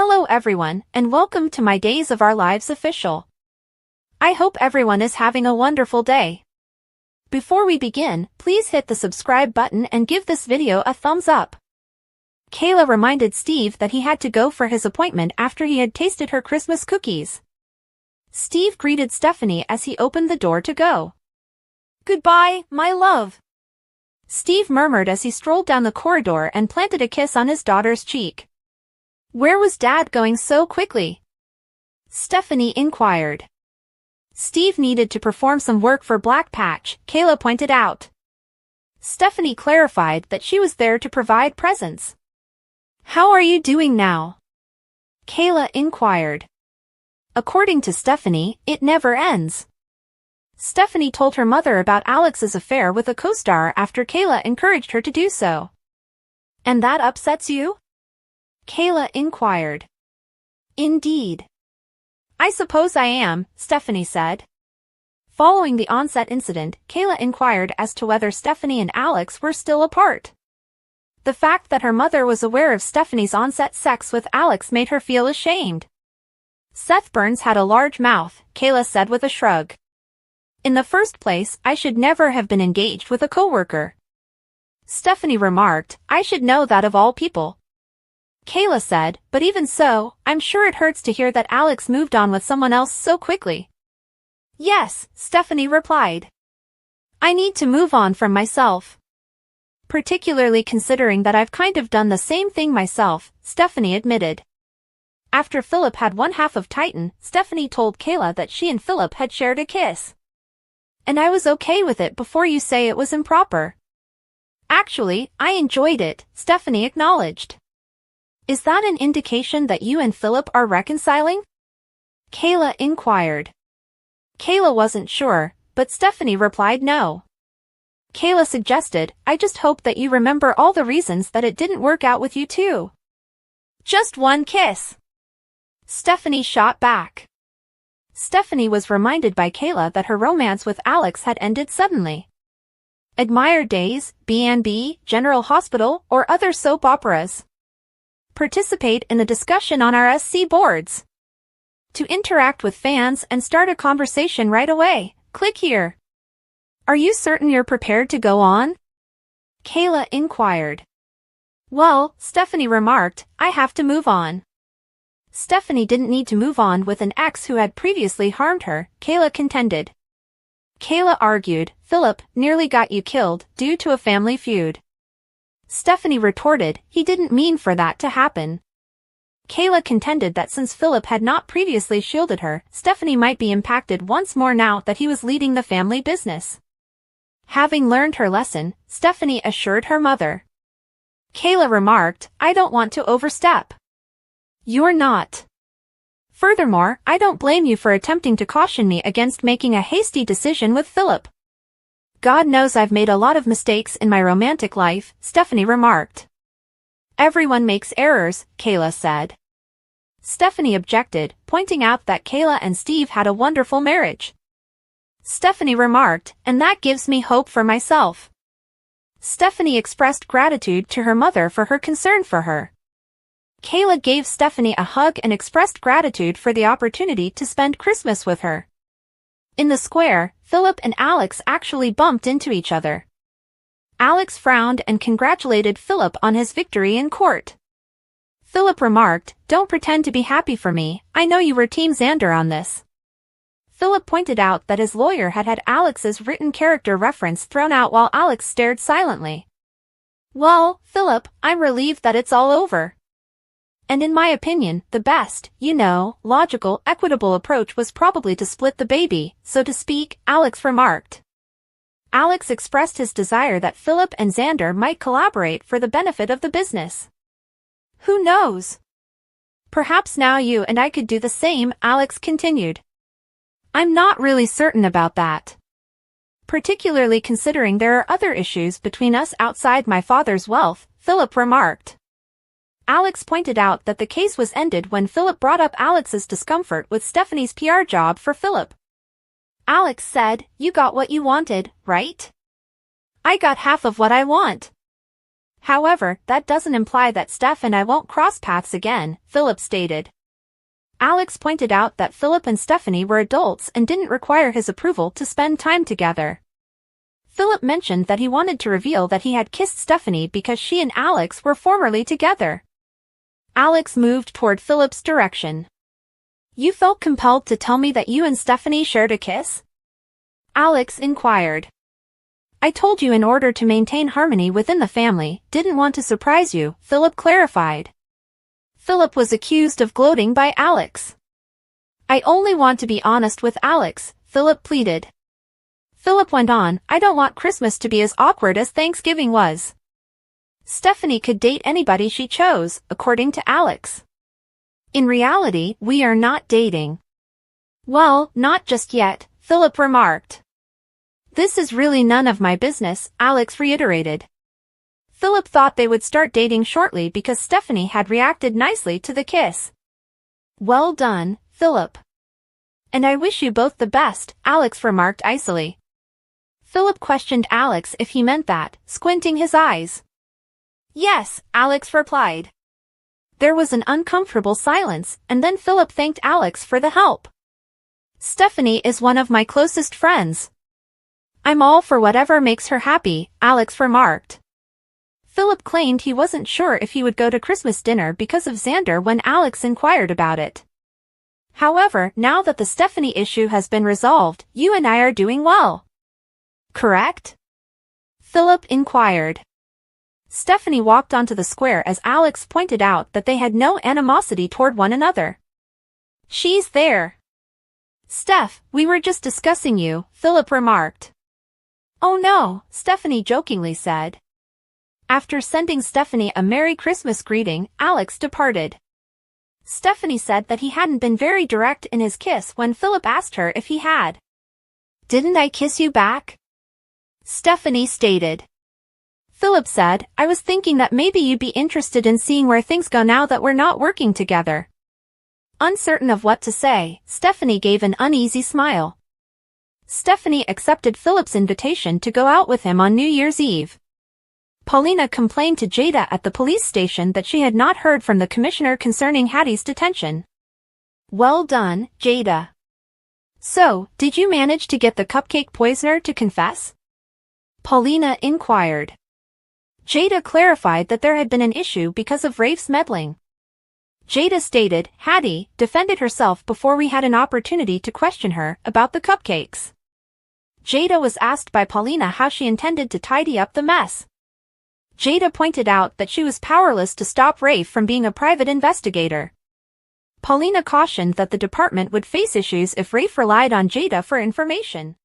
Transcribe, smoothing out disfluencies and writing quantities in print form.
Hello everyone, and welcome to my Days of Our Lives official. I hope everyone is having a wonderful day. Before we begin, please hit the subscribe button and give this video a thumbs up. Kayla reminded Steve that he had to go for his appointment after he had tasted her Christmas cookies. Steve greeted Stephanie as he opened the door to go. "Goodbye, my love," Steve murmured as he strolled down the corridor and planted a kiss on his daughter's cheek. "Where was Dad going so quickly?" Stephanie inquired. "Steve needed to perform some work for Black Patch," Kayla pointed out. Stephanie clarified that she was there to provide presents. "How are you doing now?" Kayla inquired. According to Stephanie, it never ends. Stephanie told her mother about Alex's affair with a co-star after Kayla encouraged her to do so. "And that upsets you?" Kayla inquired. "Indeed. I suppose I am," Stephanie said. Following the onset incident, Kayla inquired as to whether Stephanie and Alex were still apart. The fact that her mother was aware of Stephanie's onset sex with Alex made her feel ashamed. "Seth Burns had a large mouth," Kayla said with a shrug. "In the first place, I should never have been engaged with a coworker." Stephanie remarked, "I should know that of all people." Kayla said, "But even so, I'm sure it hurts to hear that Alex moved on with someone else so quickly." "Yes," Stephanie replied. "I need to move on from myself. Particularly considering that I've kind of done the same thing myself," Stephanie admitted. After Philip had one half of Titan, Stephanie told Kayla that she and Philip had shared a kiss. "And I was okay with it before you say it was improper." "Actually, I enjoyed it," Stephanie acknowledged. "Is that an indication that you and Philip are reconciling?" Kayla inquired. Kayla wasn't sure, but Stephanie replied no. Kayla suggested, "I just hope that you remember all the reasons that it didn't work out with you two." "Just one kiss," Stephanie shot back. Stephanie was reminded by Kayla that her romance with Alex had ended suddenly. Admired Days, B&B, General Hospital, or other soap operas. Participate in the discussion on our SC boards. To interact with fans and start a conversation right away, click here. "Are you certain you're prepared to go on?" Kayla inquired. "Well," Stephanie remarked, "I have to move on." Stephanie didn't need to move on with an ex who had previously harmed her, Kayla contended. Kayla argued, "Philip nearly got you killed due to a family feud." Stephanie retorted, "He didn't mean for that to happen." Kayla contended that since Philip had not previously shielded her, Stephanie might be impacted once more now that he was leading the family business. Having learned her lesson, Stephanie assured her mother. Kayla remarked, "I don't want to overstep." "You're not. Furthermore, I don't blame you for attempting to caution me against making a hasty decision with Philip. God knows I've made a lot of mistakes in my romantic life," Stephanie remarked. "Everyone makes errors," Kayla said. Stephanie objected, pointing out that Kayla and Steve had a wonderful marriage. Stephanie remarked, "And that gives me hope for myself." Stephanie expressed gratitude to her mother for her concern for her. Kayla gave Stephanie a hug and expressed gratitude for the opportunity to spend Christmas with her. In the square, Philip and Alex actually bumped into each other. Alex frowned and congratulated Philip on his victory in court. Philip remarked, "Don't pretend to be happy for me, I know you were Team Xander on this." Philip pointed out that his lawyer had had Alex's written character reference thrown out while Alex stared silently. "Well, Philip, I'm relieved that it's all over. And in my opinion, the best, logical, equitable approach was probably to split the baby, so to speak," Alex remarked. Alex expressed his desire that Philip and Xander might collaborate for the benefit of the business. "Who knows? Perhaps now you and I could do the same," Alex continued. "I'm not really certain about that. Particularly considering there are other issues between us outside my father's wealth," Philip remarked. Alex pointed out that the case was ended when Philip brought up Alex's discomfort with Stephanie's PR job for Philip. Alex said, "You got what you wanted, right?" "I got half of what I want." However, that doesn't imply that Steph and I won't cross paths again, Philip stated. Alex pointed out that Philip and Stephanie were adults and didn't require his approval to spend time together. Philip mentioned that he wanted to reveal that he had kissed Stephanie because she and Alex were formerly together. Alex moved toward Philip's direction. You felt compelled to tell me that you and Stephanie shared a kiss? Alex inquired. I told you in order to maintain harmony within the family, didn't want to surprise you, Philip clarified. Philip was accused of gloating by Alex. I only want to be honest with Alex, Philip pleaded. Philip went on, I don't want Christmas to be as awkward as Thanksgiving was. Stephanie could date anybody she chose, according to Alex. In reality, we are not dating. Well, not just yet, Philip remarked. This is really none of my business, Alex reiterated. Philip thought they would start dating shortly because Stephanie had reacted nicely to the kiss. Well done, Philip. And I wish you both the best, Alex remarked icily. Philip questioned Alex if he meant that, squinting his eyes. Yes, Alex replied. There was an uncomfortable silence, and then Philip thanked Alex for the help. Stephanie is one of my closest friends. I'm all for whatever makes her happy, Alex remarked. Philip claimed he wasn't sure if he would go to Christmas dinner because of Xander when Alex inquired about it. However, now that the Stephanie issue has been resolved, you and I are doing well. Correct? Philip inquired. Stephanie walked onto the square as Alex pointed out that they had no animosity toward one another. She's there. Steph, we were just discussing you, Philip remarked. Oh no, Stephanie jokingly said. After sending Stephanie a Merry Christmas greeting, Alex departed. Stephanie said that he hadn't been very direct in his kiss when Philip asked her if he had. Didn't I kiss you back? Stephanie stated. Philip said, I was thinking that maybe you'd be interested in seeing where things go now that we're not working together. Uncertain of what to say, Stephanie gave an uneasy smile. Stephanie accepted Philip's invitation to go out with him on New Year's Eve. Paulina complained to Jada at the police station that she had not heard from the commissioner concerning Hattie's detention. Well done, Jada. So, did you manage to get the cupcake poisoner to confess? Paulina inquired. Jada clarified that there had been an issue because of Rafe's meddling. Jada stated, Hattie defended herself before we had an opportunity to question her about the cupcakes. Jada was asked by Paulina how she intended to tidy up the mess. Jada pointed out that she was powerless to stop Rafe from being a private investigator. Paulina cautioned that the department would face issues if Rafe relied on Jada for information.